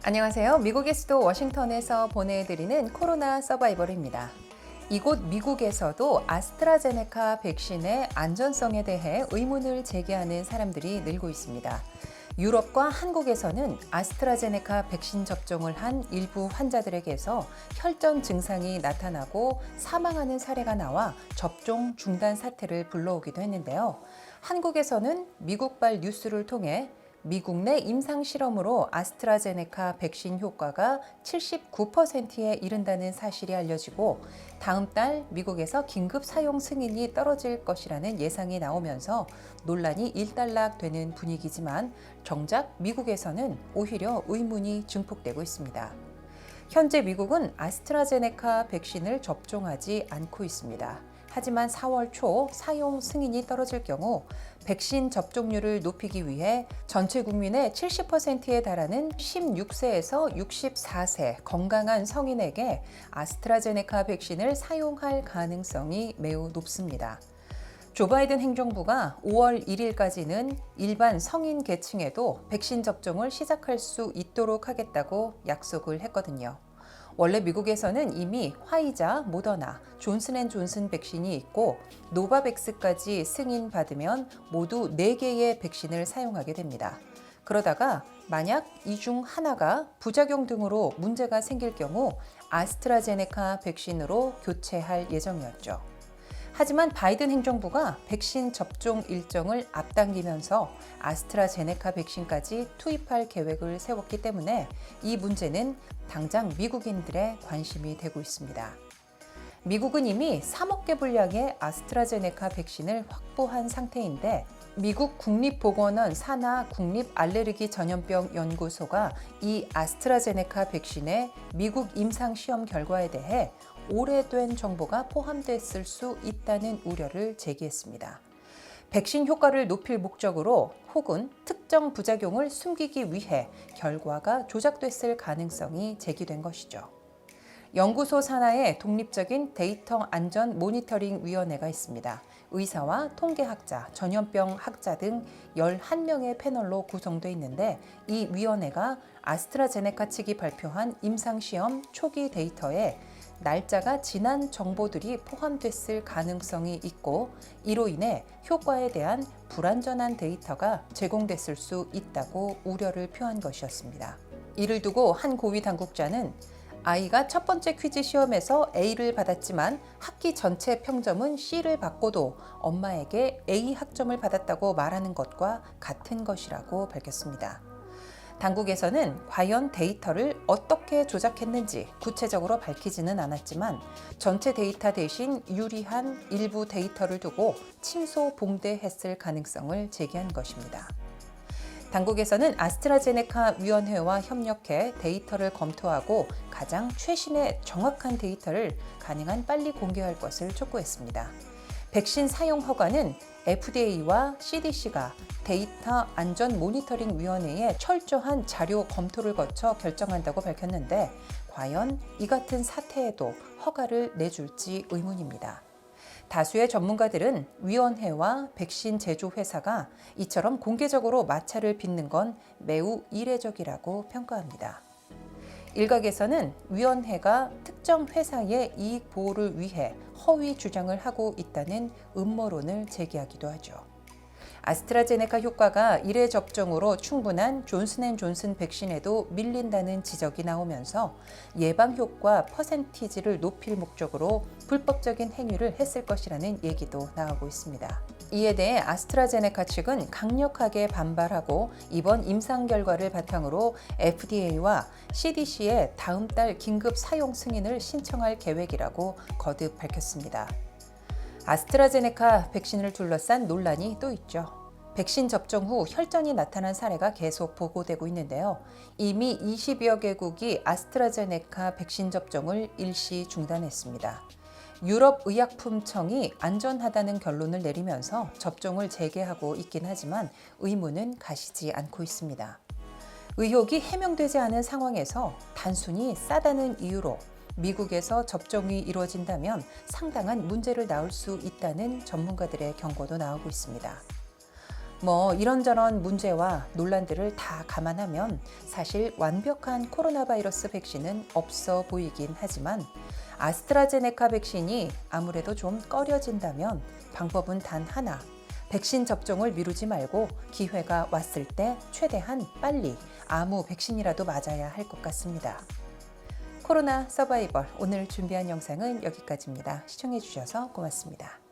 안녕하세요. 미국의 수도 워싱턴에서 보내드리는 코로나 서바이벌입니다. 이곳 미국에서도 아스트라제네카 백신의 안전성에 대해 의문을 제기하는 사람들이 늘고 있습니다. 유럽과 한국에서는 아스트라제네카 백신 접종을 한 일부 환자들에게서 혈전 증상이 나타나고 사망하는 사례가 나와 접종 중단 사태를 불러오기도 했는데요. 한국에서는 미국발 뉴스를 통해 미국 내 임상 실험으로 아스트라제네카 백신 효과가 79%에 이른다는 사실이 알려지고 다음 달 미국에서 긴급 사용 승인이 떨어질 것이라는 예상이 나오면서 논란이 일단락되는 분위기지만 정작 미국에서는 오히려 의문이 증폭되고 있습니다. 현재 미국은 아스트라제네카 백신을 접종하지 않고 있습니다. 하지만 4월 초 사용 승인이 떨어질 경우 백신 접종률을 높이기 위해 전체 국민의 70%에 달하는 16세에서 64세 건강한 성인에게 아스트라제네카 백신을 사용할 가능성이 매우 높습니다. 조 바이든 행정부가 5월 1일까지는 일반 성인 계층에도 백신 접종을 시작할 수 있도록 하겠다고 약속을 했거든요. 원래 미국에서는 이미 화이자, 모더나, 존슨앤존슨 백신이 있고 노바백스까지 승인받으면 모두 4개의 백신을 사용하게 됩니다. 그러다가 만약 이 중 하나가 부작용 등으로 문제가 생길 경우 아스트라제네카 백신으로 교체할 예정이었죠. 하지만 바이든 행정부가 백신 접종 일정을 앞당기면서 아스트라제네카 백신까지 투입할 계획을 세웠기 때문에 이 문제는 당장 미국인들의 관심이 되고 있습니다. 미국은 이미 3억 개 분량의 아스트라제네카 백신을 확보한 상태인데 미국 국립보건원 산하 국립알레르기전염병연구소가 이 아스트라제네카 백신의 미국 임상시험 결과에 대해 오래된 정보가 포함됐을 수 있다는 우려를 제기했습니다. 백신 효과를 높일 목적으로 혹은 특정 부작용을 숨기기 위해 결과가 조작됐을 가능성이 제기된 것이죠. 연구소 산하에 독립적인 데이터 안전 모니터링 위원회가 있습니다. 의사와 통계학자, 전염병 학자 등 11명의 패널로 구성되어 있는데 이 위원회가 아스트라제네카 측이 발표한 임상시험 초기 데이터에 날짜가 지난 정보들이 포함됐을 가능성이 있고 이로 인해 효과에 대한 불완전한 데이터가 제공됐을 수 있다고 우려를 표한 것이었습니다. 이를 두고 한 고위 당국자는 아이가 첫 번째 퀴즈 시험에서 A를 받았지만 학기 전체 평점은 C를 받고도 엄마에게 A 학점을 받았다고 말하는 것과 같은 것이라고 밝혔습니다. 당국에서는 과연 데이터를 어떻게 조작했는지 구체적으로 밝히지는 않았지만 전체 데이터 대신 유리한 일부 데이터를 두고 침소봉대했을 가능성을 제기한 것입니다. 당국에서는 아스트라제네카 위원회와 협력해 데이터를 검토하고 가장 최신의 정확한 데이터를 가능한 빨리 공개할 것을 촉구했습니다. 백신 사용 허가는 FDA와 CDC가 데이터 안전 모니터링 위원회에 철저한 자료 검토를 거쳐 결정한다고 밝혔는데 과연 이 같은 사태에도 허가를 내줄지 의문입니다. 다수의 전문가들은 위원회와 백신 제조 회사가 이처럼 공개적으로 마찰을 빚는 건 매우 이례적이라고 평가합니다. 일각에서는 위원회가 특정 회사의 이익 보호를 위해 허위 주장을 하고 있다는 음모론을 제기하기도 하죠. 아스트라제네카 효과가 1회 접종으로 충분한 존슨앤존슨 백신에도 밀린다는 지적이 나오면서 예방 효과 퍼센티지를 높일 목적으로 불법적인 행위를 했을 것이라는 얘기도 나오고 있습니다. 이에 대해 아스트라제네카 측은 강력하게 반발하고 이번 임상 결과를 바탕으로 FDA와 CDC에 다음 달 긴급 사용 승인을 신청할 계획이라고 거듭 밝혔습니다. 아스트라제네카 백신을 둘러싼 논란이 또 있죠. 백신 접종 후 혈전이 나타난 사례가 계속 보고되고 있는데요. 이미 20여 개국이 아스트라제네카 백신 접종을 일시 중단했습니다. 유럽의약품청이 안전하다는 결론을 내리면서 접종을 재개하고 있긴 하지만 의문은 가시지 않고 있습니다. 의혹이 해명되지 않은 상황에서 단순히 싸다는 이유로 미국에서 접종이 이루어진다면 상당한 문제를 낳을 수 있다는 전문가들의 경고도 나오고 있습니다. 이런저런 문제와 논란들을 다 감안하면 사실 완벽한 코로나 바이러스 백신은 없어 보이긴 하지만 아스트라제네카 백신이 아무래도 좀 꺼려진다면 방법은 단 하나. 백신 접종을 미루지 말고 기회가 왔을 때 최대한 빨리 아무 백신이라도 맞아야 할 것 같습니다. 코로나 서바이벌 오늘 준비한 영상은 여기까지입니다. 시청해 주셔서 고맙습니다.